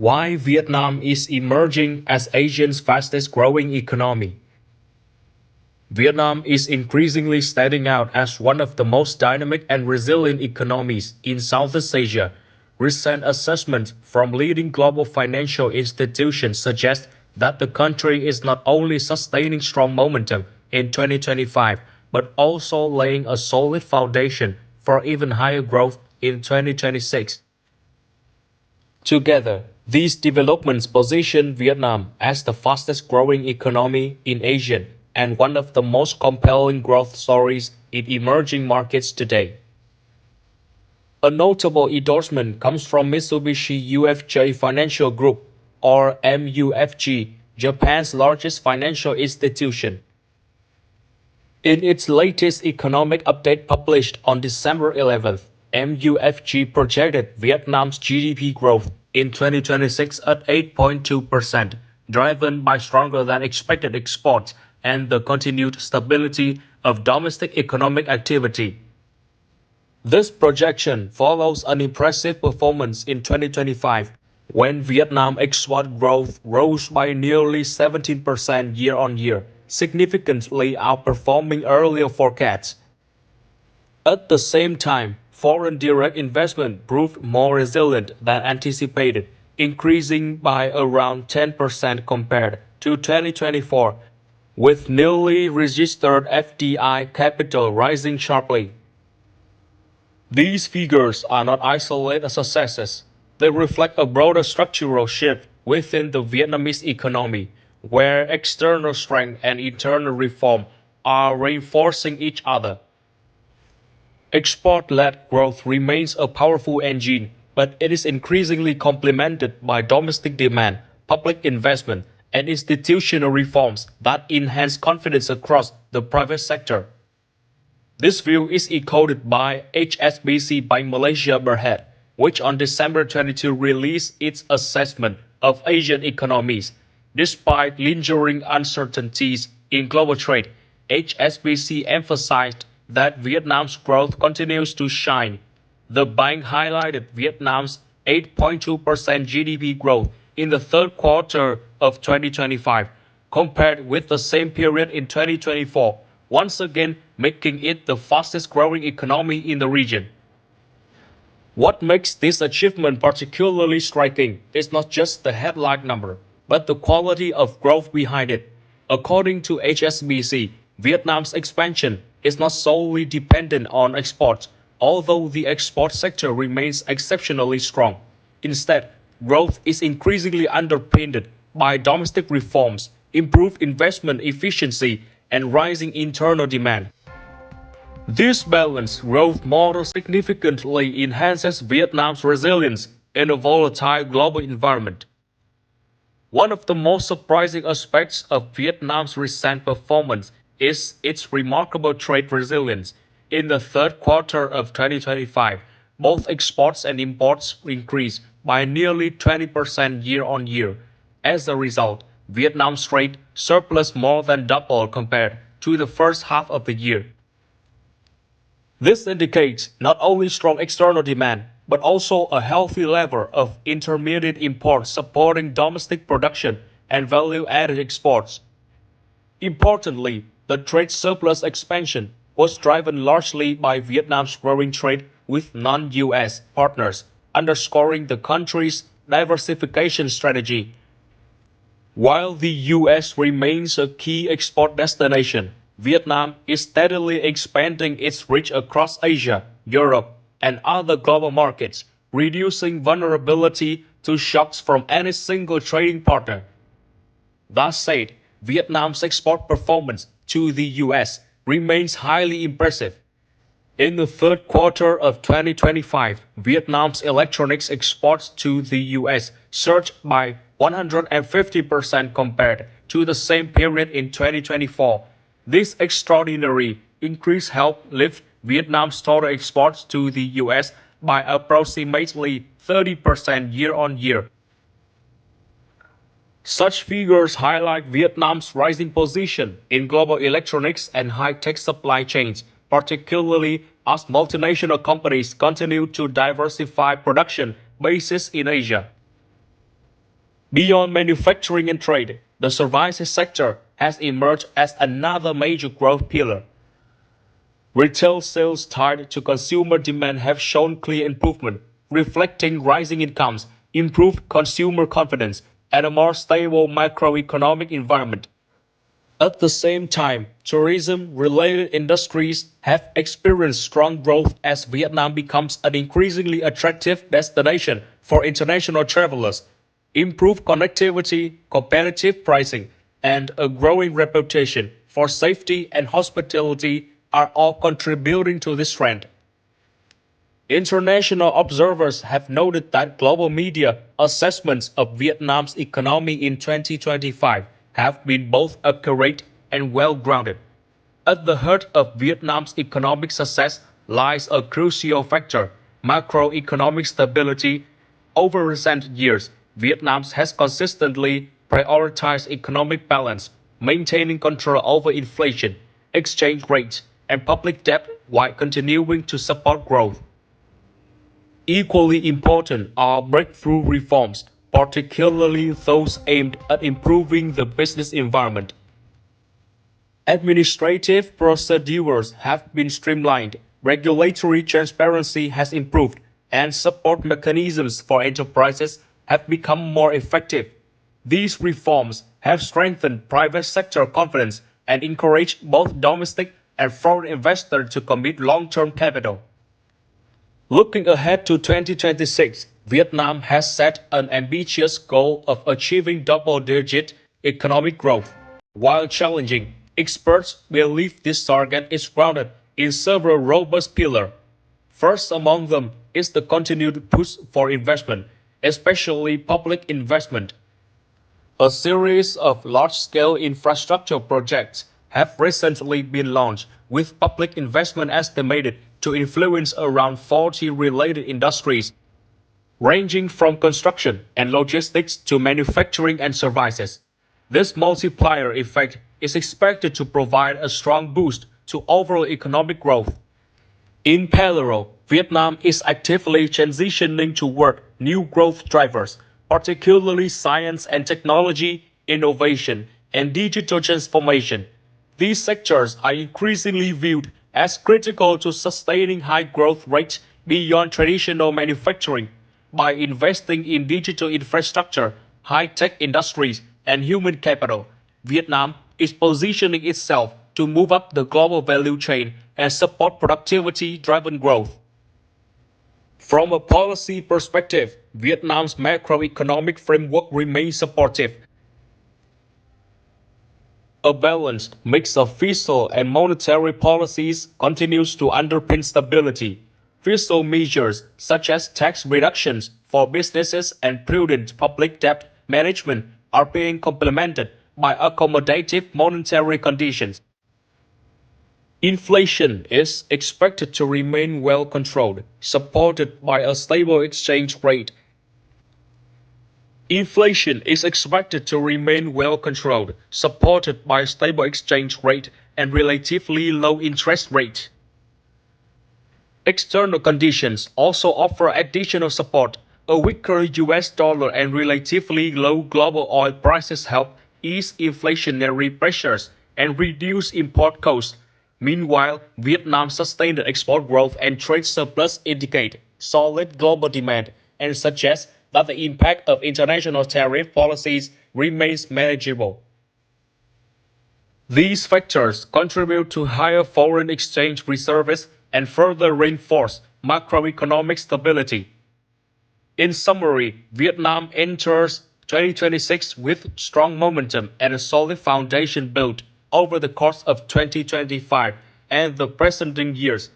Why Vietnam is emerging as Asia's fastest growing economy. Vietnam is increasingly standing out as one of the most dynamic and resilient economies in Southeast Asia. Recent assessments from leading global financial institutions suggest that the country is not only sustaining strong momentum in 2025, but also laying a solid foundation for even higher growth in 2026. Together, these developments position Vietnam as the fastest growing economy in Asia and one of the most compelling growth stories in emerging markets today. A notable endorsement comes from Mitsubishi UFJ Financial Group, or MUFG, Japan's largest financial institution. In its latest economic update published on December 11th, MUFG projected Vietnam's GDP growth in 2026 at 8.2%, driven by stronger than expected exports and the continued stability of domestic economic activity. This projection follows an impressive performance in 2025, when Vietnam export growth rose by nearly 17% year-on-year, significantly outperforming earlier forecasts. At the same time, foreign direct investment proved more resilient than anticipated, increasing by around 10% compared to 2024, with newly registered FDI capital rising sharply. These figures are not isolated successes. They reflect a broader structural shift within the Vietnamese economy, where external strength and internal reform are reinforcing each other. Export-led growth remains a powerful engine, but it is increasingly complemented by domestic demand, public investment, and institutional reforms that enhance confidence across the private sector. This view is echoed by HSBC Bank Malaysia Berhad, which on December 22 released its assessment of Asian economies. Despite lingering uncertainties in global trade, HSBC emphasized that Vietnam's growth continues to shine. The bank highlighted Vietnam's 8.2% GDP growth in the third quarter of 2025, compared with the same period in 2024, once again making it the fastest growing economy in the region. What makes this achievement particularly striking is not just the headline number, but the quality of growth behind it. According to HSBC, Vietnam's expansion is not solely dependent on exports, although the export sector remains exceptionally strong. Instead, growth is increasingly underpinned by domestic reforms, improved investment efficiency, and rising internal demand. This balanced growth model significantly enhances Vietnam's resilience in a volatile global environment. One of the most surprising aspects of Vietnam's recent performance is its remarkable trade resilience. In the third quarter of 2025, both exports and imports increased by nearly 20% year-on-year. As a result, Vietnam's trade surplus more than doubled compared to the first half of the year. This indicates not only strong external demand, but also a healthy level of intermediate imports supporting domestic production and value-added exports. Importantly, the trade surplus expansion was driven largely by Vietnam's growing trade with non-US partners, underscoring the country's diversification strategy. While the US remains a key export destination, Vietnam is steadily expanding its reach across Asia, Europe, and other global markets, reducing vulnerability to shocks from any single trading partner. That said, Vietnam's export performance to the US remains highly impressive. In the third quarter of 2025, Vietnam's electronics exports to the US surged by 150% compared to the same period in 2024. This extraordinary increase helped lift Vietnam's total exports to the US by approximately 30% year-on-year. Such figures highlight Vietnam's rising position in global electronics and high-tech supply chains, particularly as multinational companies continue to diversify production bases in Asia. Beyond manufacturing and trade, the services sector has emerged as another major growth pillar. Retail sales tied to consumer demand have shown clear improvement, reflecting rising incomes, improved consumer confidence, and a more stable macroeconomic environment. At the same time, tourism-related industries have experienced strong growth as Vietnam becomes an increasingly attractive destination for international travelers. Improved connectivity, competitive pricing, and a growing reputation for safety and hospitality are all contributing to this trend. International observers have noted that global media assessments of Vietnam's economy in 2025 have been both accurate and well grounded. At the heart of Vietnam's economic success lies a crucial factor: macroeconomic stability. Over recent years, Vietnam has consistently prioritized economic balance, maintaining control over inflation, exchange rates, and public debt while continuing to support growth. Equally important are breakthrough reforms, particularly those aimed at improving the business environment. Administrative procedures have been streamlined, regulatory transparency has improved, and support mechanisms for enterprises have become more effective. These reforms have strengthened private sector confidence and encouraged both domestic and foreign investors to commit long-term capital. Looking ahead to 2026, Vietnam has set an ambitious goal of achieving double-digit economic growth. While challenging, experts believe this target is grounded in several robust pillars. First among them is the continued push for investment, especially public investment. A series of large-scale infrastructure projects have recently been launched, with public investment estimated to influence around 40 related industries, ranging from construction and logistics to manufacturing and services. This multiplier effect is expected to provide a strong boost to overall economic growth. In parallel, Vietnam is actively transitioning toward new growth drivers, particularly science and technology, innovation, and digital transformation. These sectors are increasingly viewed as critical to sustaining high growth rates beyond traditional manufacturing. By investing in digital infrastructure, high tech industries, and human capital, Vietnam is positioning itself to move up the global value chain and support productivity driven growth. From a policy perspective, Vietnam's macroeconomic framework remains supportive. A balanced mix of fiscal and monetary policies continues to underpin stability. Fiscal measures such as tax reductions for businesses and prudent public debt management are being complemented by accommodative monetary conditions. Inflation is expected to remain well controlled, supported by a stable exchange rate. Inflation is expected to remain well controlled, supported by a stable exchange rate and relatively low interest rate. External conditions also offer additional support. A weaker US dollar and relatively low global oil prices help ease inflationary pressures and reduce import costs. Meanwhile, Vietnam's sustained export growth and trade surplus indicate solid global demand and suggest that the impact of international tariff policies remains manageable. These factors contribute to higher foreign exchange reserves and further reinforce macroeconomic stability. In summary, Vietnam enters 2026 with strong momentum and a solid foundation built over the course of 2025 and the preceding years.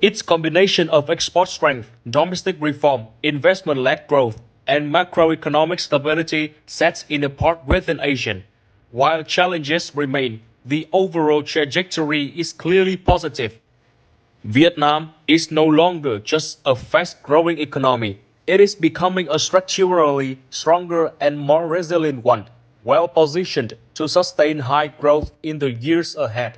Its combination of export strength, domestic reform, investment-led growth, and macroeconomic stability sets it apart within ASEAN. While challenges remain, the overall trajectory is clearly positive. Vietnam is no longer just a fast-growing economy. It is becoming a structurally stronger and more resilient one, well positioned to sustain high growth in the years ahead.